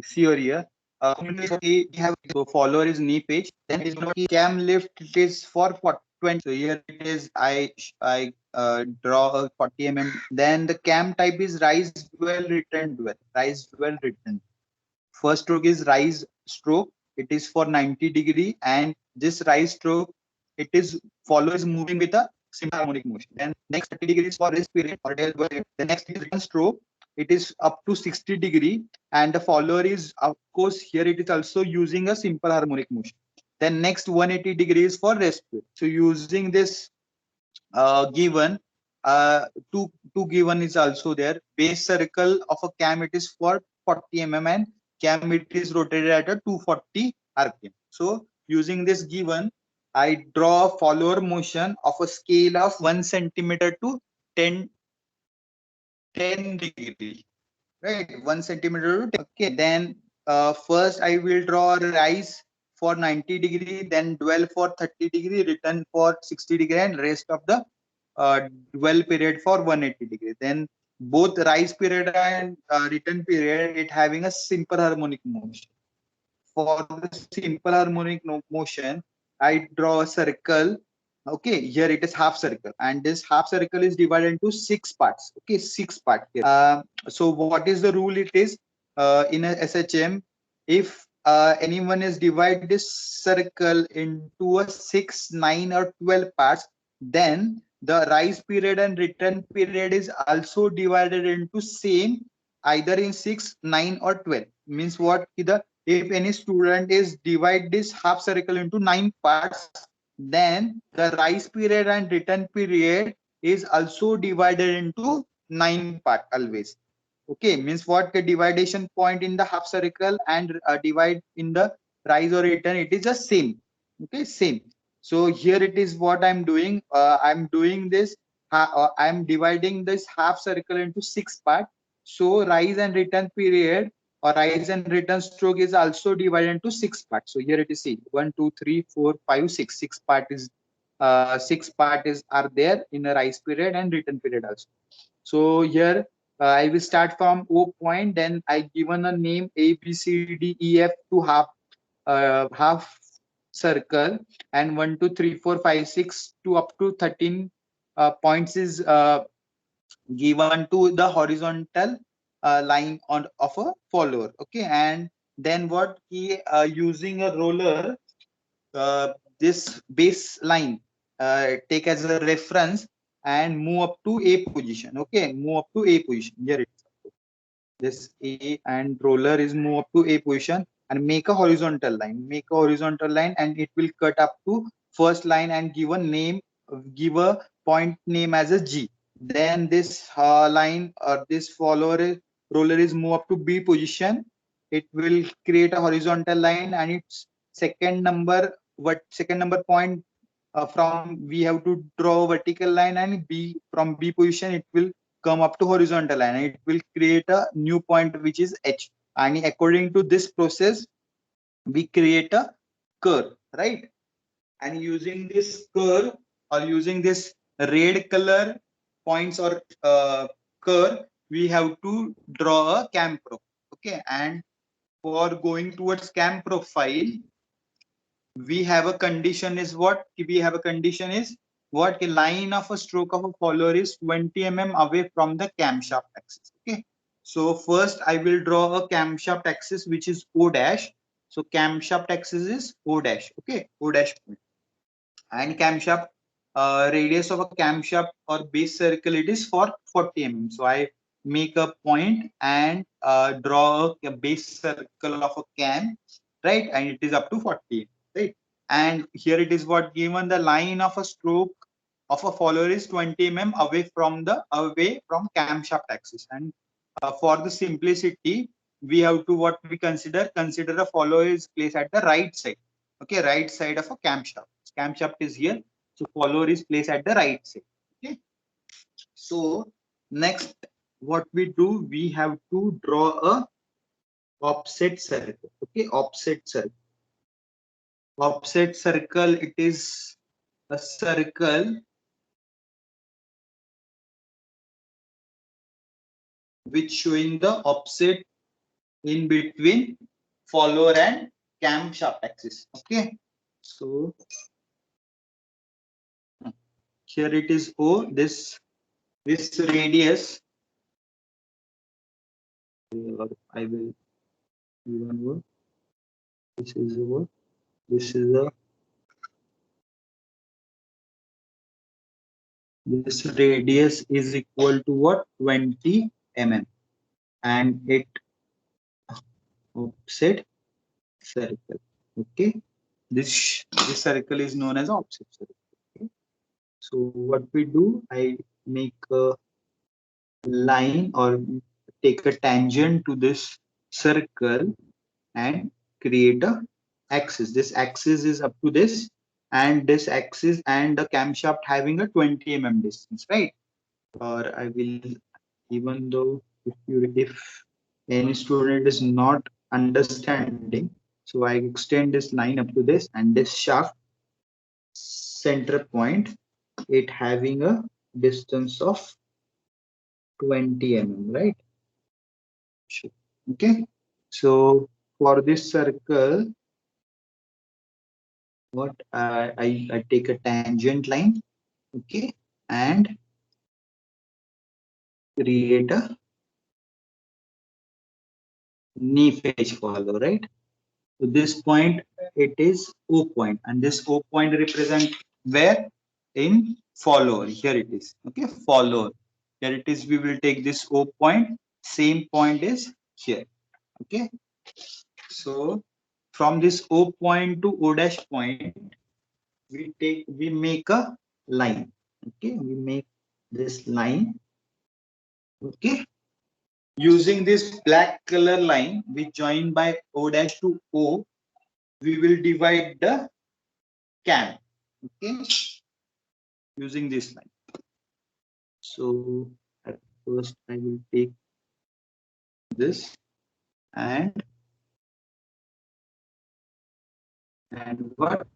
See over here. We have so follower is knee page. Then is not cam lift. It is for 20. So here it is. I draw a 40 mm. Then the cam type is rise dual return dual. Rise dual return. First stroke is rise stroke. It is for 90°, and this rise stroke, it is follow is moving with a simple harmonic motion. Then next 30 degrees for rest period or the next is return stroke. It is up to 60°, and the follower is, of course, here it is also using a simple harmonic motion. Then next 180 degrees for rest period. So using this given, uh, two given is also there. Base circle of a cam, it is for 40 mm, and cam it is rotated at a 240 rpm. So using this given, I draw a follower motion of a scale of 1 centimeter to 10 degree, right? 1 centimeter to 10. Okay, then first I will draw a rise for 90°, then dwell for 30°, return for 60°, and rest of the dwell period for 180°. Then both rise period and return period, it having a simple harmonic motion. For the simple harmonic motion, I draw a circle. Okay, here it is half circle, and this half circle is divided into 6 parts. Okay, 6 parts here. So what is the rule? It is in a SHM, if anyone is divide this circle into a 6, 9, or 12 parts, then the rise period and return period is also divided into same, either in 6, 9, or 12. Means what? Either if any student is divide this half circle into 9 parts, then the rise period and return period is also divided into 9 part always. Okay, means what? The dividation point in the half circle and divide in the rise or return, it is the same. Okay, same. So here it is what I'm doing. I'm doing this. I'm dividing this half circle into 6 parts. So rise and return period or rise and return stroke is also divided into 6 parts. So here it is, see, 1, 2, 3, 4, 5, 6. 6 part is 6 part is are there in a rise period and return period also. So here I will start from O point, then I given a name A, B, C, D, E, F to half circle, and 1, 2, 3, 4, 5, 6 to up to 13 points is given to the horizontal line on of a follower. Okay, and then what he using a roller, this baseline take as a reference and move up to A position. Okay, move up to A position. Here it's this A, and roller is move up to A position and make a horizontal line. Make a horizontal line, and it will cut up to first line and give a name, give a point name as a G. Then this line or this follower roller is move up to B position. It will create a horizontal line, and its second number point from we have to draw a vertical line, and B from B position it will come up to horizontal line, and it will create a new point which is H. And according to this process, we create a curve, right? And using this curve or using this red color points or curve, we have to draw a cam profile. Okay, and for going towards cam profile, we have a condition is what? We have a condition is what? A line of a stroke of a follower is 20 mm away from the camshaft axis. Okay, so first I will draw a camshaft axis which is O dash. So camshaft axis is O dash. Okay, O dash point. And camshaft radius of a camshaft or base circle, it is for 40 mm. So I make a point and draw a base circle of a cam, right? And it is up to 40, right? And here it is what given the line of a stroke of a follower is 20 mm away from camshaft axis. And for the simplicity, we have to what we consider a follower is placed at the right side. Okay, right side of a camshaft. Camshaft is here, so follower is placed at the right side. Okay, so next what we do, we have to draw a offset circle. Okay, offset circle. Offset circle, it is a circle which showing the offset in between follower and camshaft axis. Okay, so here it is O. This radius. I will even work. This is what. This is a. This radius is equal to what? 20 mm, and it offset circle. Okay, this circle is known as offset circle. Okay? So what we do, I make a line or take a tangent to this circle and create a axis. This axis is up to this, and this axis and the camshaft having a 20 mm distance, right? Or I will, even though if any student is not understanding, so I extend this line up to this, and this shaft center point, it having a distance of 20 mm, right? Sure. Okay, so for this circle, what I take a tangent line, okay, and create a knee edge follow, right? So this point, it is O point, and this O point represent where? In follower. Here it is. Okay, follower. Here it is. We will take this O point. Same point is here. Okay. So from this O point to O dash point, we make a line. Okay, we make this line. Okay. Using this black color line, we join by O dash to O. We will divide the cam. Okay, using this line. So at first I will take this and what?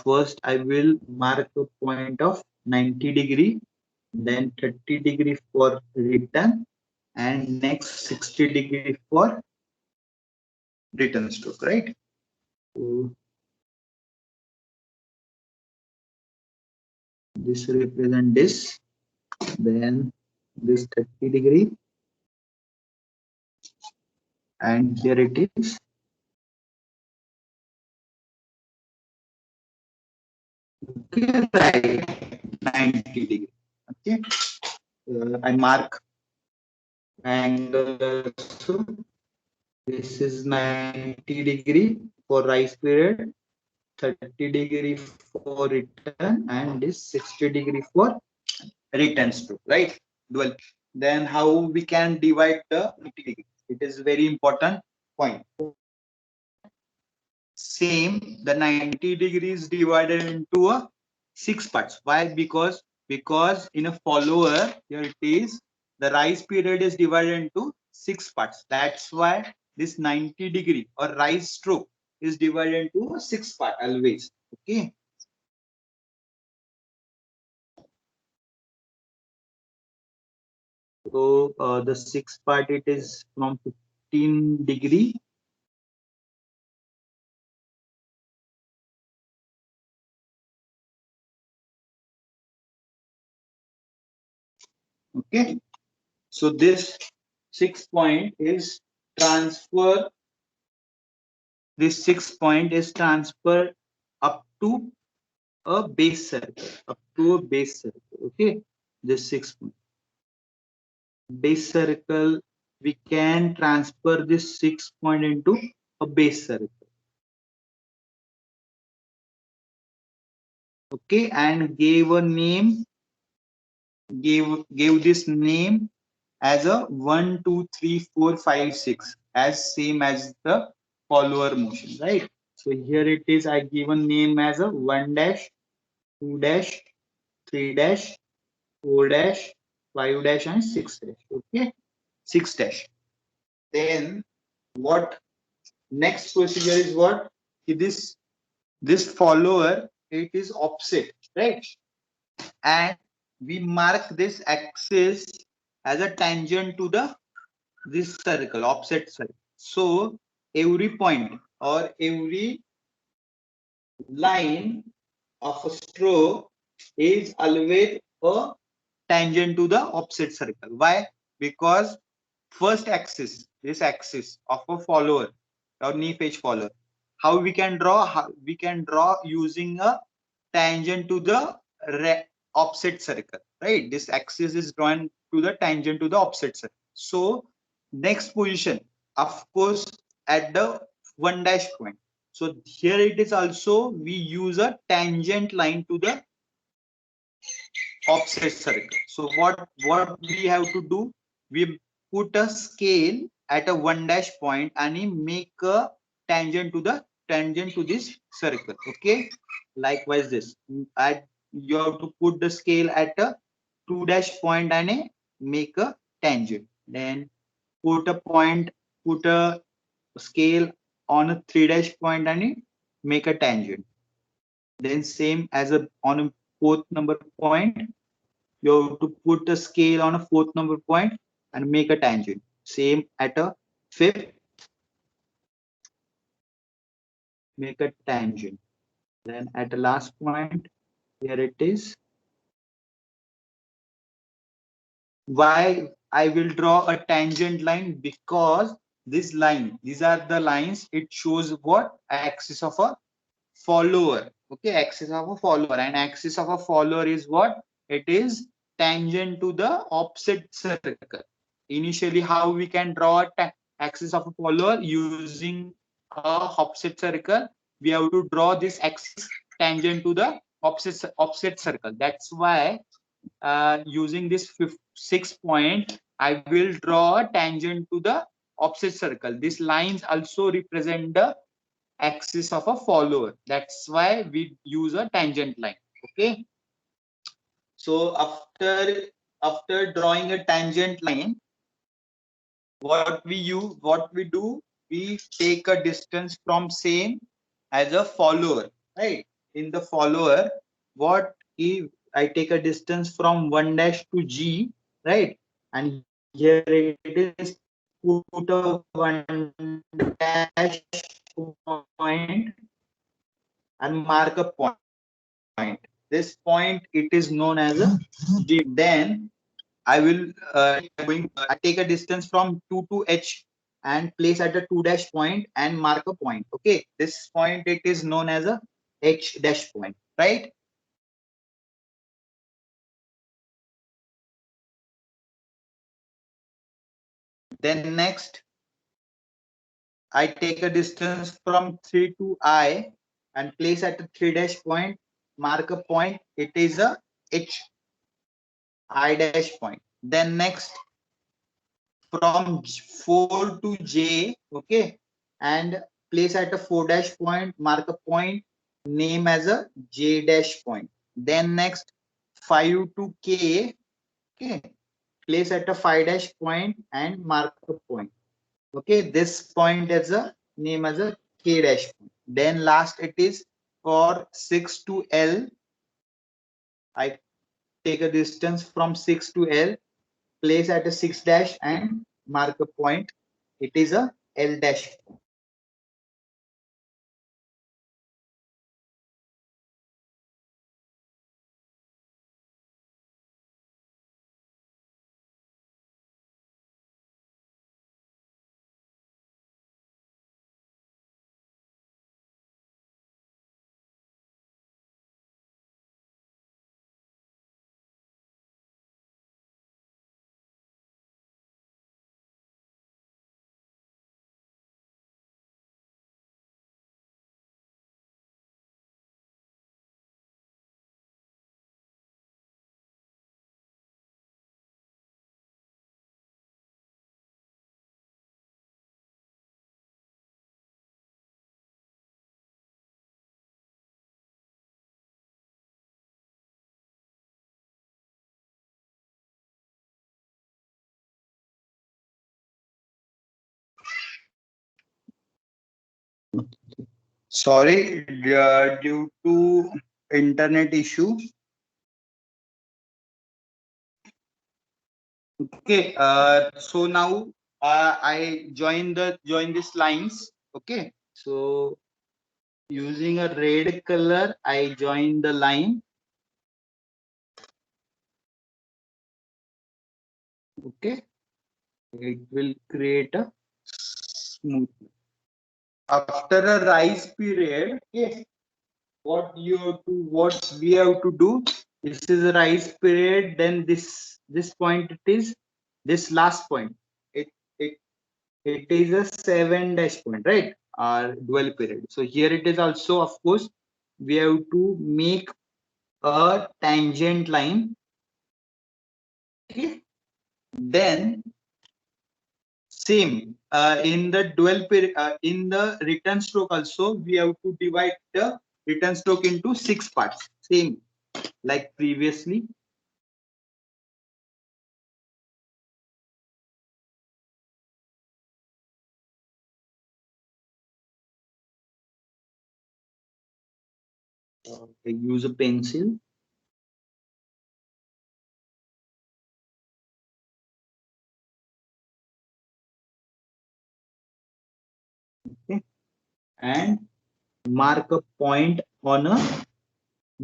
First I will mark a point of 90°, then 30° for return, and next 60° for return stroke, right? So this represent this, then this 30°, and here it is. Okay, right, 90°. Okay, I mark angle. So this is 90° for rise period, 30° for return, and this 60° for return stroke, right? Well, then how we can divide the 90°? It is very important point. Same, the 90 degrees divided into a 6 parts. Why? Because in a follower, here it is, the rise period is divided into 6 parts. That's why this 90° or rise stroke is divided into 6 parts always. Okay. So the 6th part, it is from 15°. Okay. So this 6th point is transfer. This 6th point is transferred up to a base circle. Up to a base circle. Okay. This 6th point. Base circle. We can transfer this 6th point into a base circle. Okay, and gave a name. Gave this name as a 1, 2, 3, 4, 5, 6, as same as the follower motion, right? So here it is, I given name as a 1 dash, 2 dash, 3 dash, 4 dash, 5 dash, and 6 dash. Okay, 6 dash. Then what next procedure is what? This follower, it is offset, right? And we mark this axis as a tangent to the this circle, offset circle. So every point or every line of a stroke is always a tangent to the offset circle. Why? Because first axis, this axis of a follower or knee edge follower, how we can draw? We can draw using a tangent to the offset circle, right? This axis is drawn to the tangent to the offset circle. So next position, of course, at the one dash point. So here it is also we use a tangent line to the offset circle. So what we have to do? We put a scale at a one dash point and we make a tangent to this circle. Okay. Likewise, this at you have to put the scale at a two dash point and a make a tangent. Then put a point, put a scale on a three dash point and a make a tangent. Then same as a on a fourth number point, you have to put a scale on a fourth number point and make a tangent. Same at a fifth, make a tangent. Then at the last point, here it is. Why I will draw a tangent line? Because this line, these are the lines, it shows what? Axis of a follower. Okay, axis of a follower, and axis of a follower is what? It is tangent to the opposite circle. Initially, how we can draw a axis of a follower using a opposite circle? We have to draw this axis tangent to the opposite circle. That's why using this 6 point, I will draw a tangent to the opposite circle. These lines also represent the axis of a follower. That's why we use a tangent line. Okay. So after drawing a tangent line, what we do, we take a distance from same as a follower, right? In the follower, what if I take a distance from one dash to G, right? And here it is put a one dash point and mark a point. This point, it is known as a G. Then I will I take a distance from 2 to H and place at a 2 dash point and mark a point. Okay, this point it is known as a H dash point, right? Then next, I take a distance from 3 to I and place at a 3 dash point, mark a point. It is a H I dash point. Then next, from 4 to J, okay, and place at a 4 dash point, mark a point, name as a J dash point. Then next, 5 to K, okay, place at a 5 dash point and mark a point. Okay, this point as a name as a K dash point. Then last it is for 6 to L. I take a distance from 6 to L, place at a 6 dash and mark a point. It is a L dash. Sorry, due to internet issue. Okay, so now I join these lines. Okay, so using a red color, I join the line. Okay, it will create a smooth. After a rise period, okay, what we have to do? This is a rise period. Then this point, it is this last point. It it it is a 7 dash point, right? Our dwell period. So here it is also, of course, we have to make a tangent line. Okay. Then same in the dwell period, in the return stroke also, we have to divide the return stroke into 6 parts. Same like previously. I use a pencil. Okay, and mark a point on a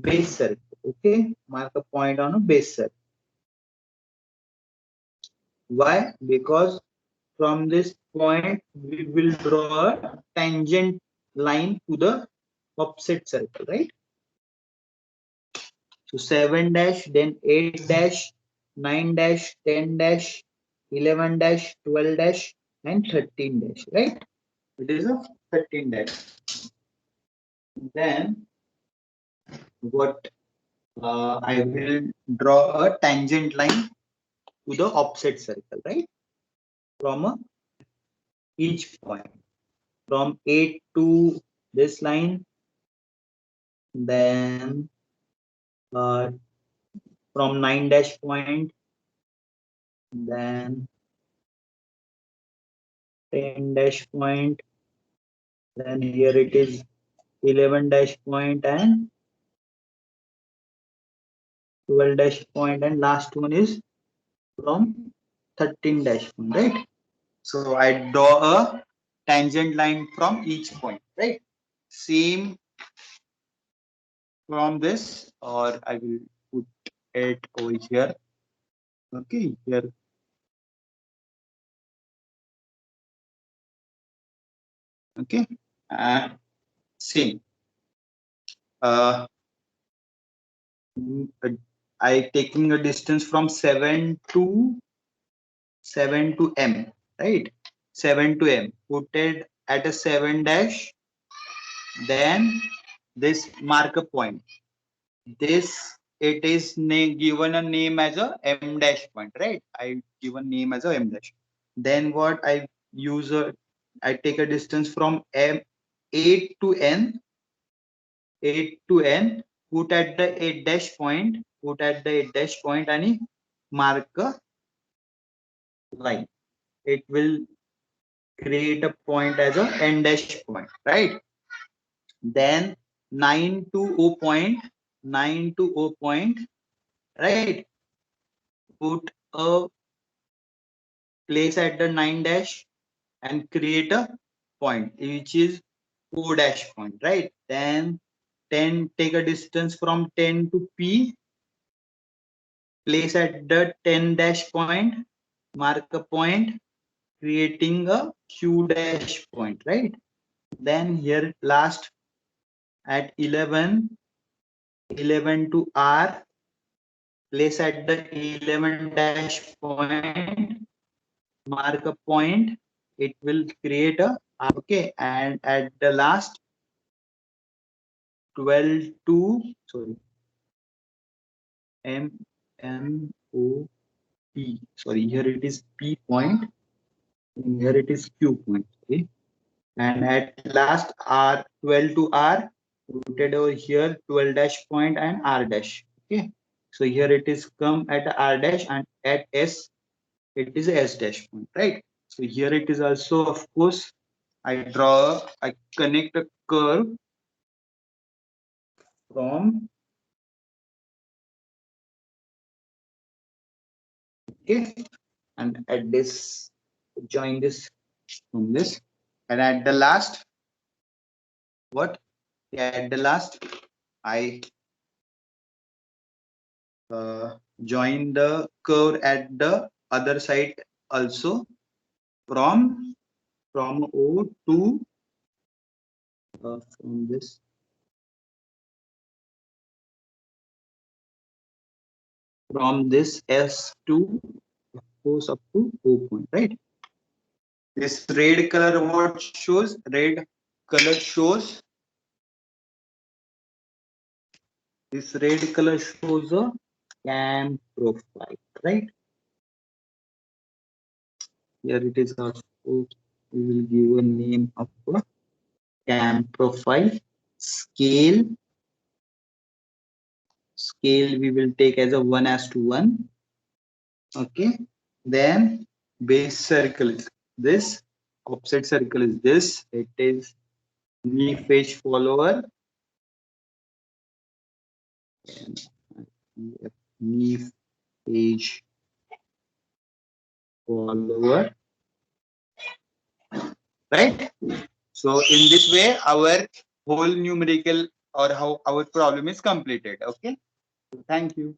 base circle. Okay, mark a point on a base circle. Why? Because from this point we will draw a tangent line to the opposite circle, right? So 7 dash, then 8 dash, 9 dash, 10 dash, 11 dash, 12 dash, and 13 dash, right? It is a 13 dash. Then what I will draw a tangent line to the opposite circle, right? From each point, from 8 to this line, then uh, from 9 dash point, then 10 dash point, then here it is 11 dash point and 12 dash point, and last one is from 13 dash point, right? So I draw a tangent line from each point, right? Same from this, or I will put it over here. Okay, here. Okay, same. Uh, I taking a distance from 7 to M, right? 7 to M. Put it at a 7 dash, then this marker point. This it is given a name as a M dash point, right? I given name as a M dash. Then what I use I take a distance from M 8 to N, 8 to N, put at the 8 dash point, put at the 8 dash point and mark a line. It will create a point as a N dash point, right? Then 9 to O point, 9 to O point, right? Put a place at the 9 dash and create a point which is 4 dash point, right? Then 10, take a distance from 10 to P, place at the 10 dash point, mark a point, creating a Q dash point, right? Then here last at 11, 11 to R, place at the 11 dash point, mark a point, it will create a okay, and at the last 12 to sorry M N O P, sorry, here it is P point and here it is Q point, okay, and at last R 12 to R, put over here 12 dash point and R dash, okay. So here it is come at R dash, and at S it is S dash point, right? So here it is also, of course, I connect a curve from, okay, and at this join this from this, and at the last, what? At the last, I join the curve at the other side also, from O to from this from this S to goes up to O point, right? This red color what shows? Red color shows, this red color shows a cam profile, right? Here it is also, we will give a name of a cam profile. Scale we will take as a 1:1. Okay, then base circle is this, offset circle is this, it is knee edge follower, knee edge follower, right? So in this way our whole numerical or how our problem is completed. Okay, thank you.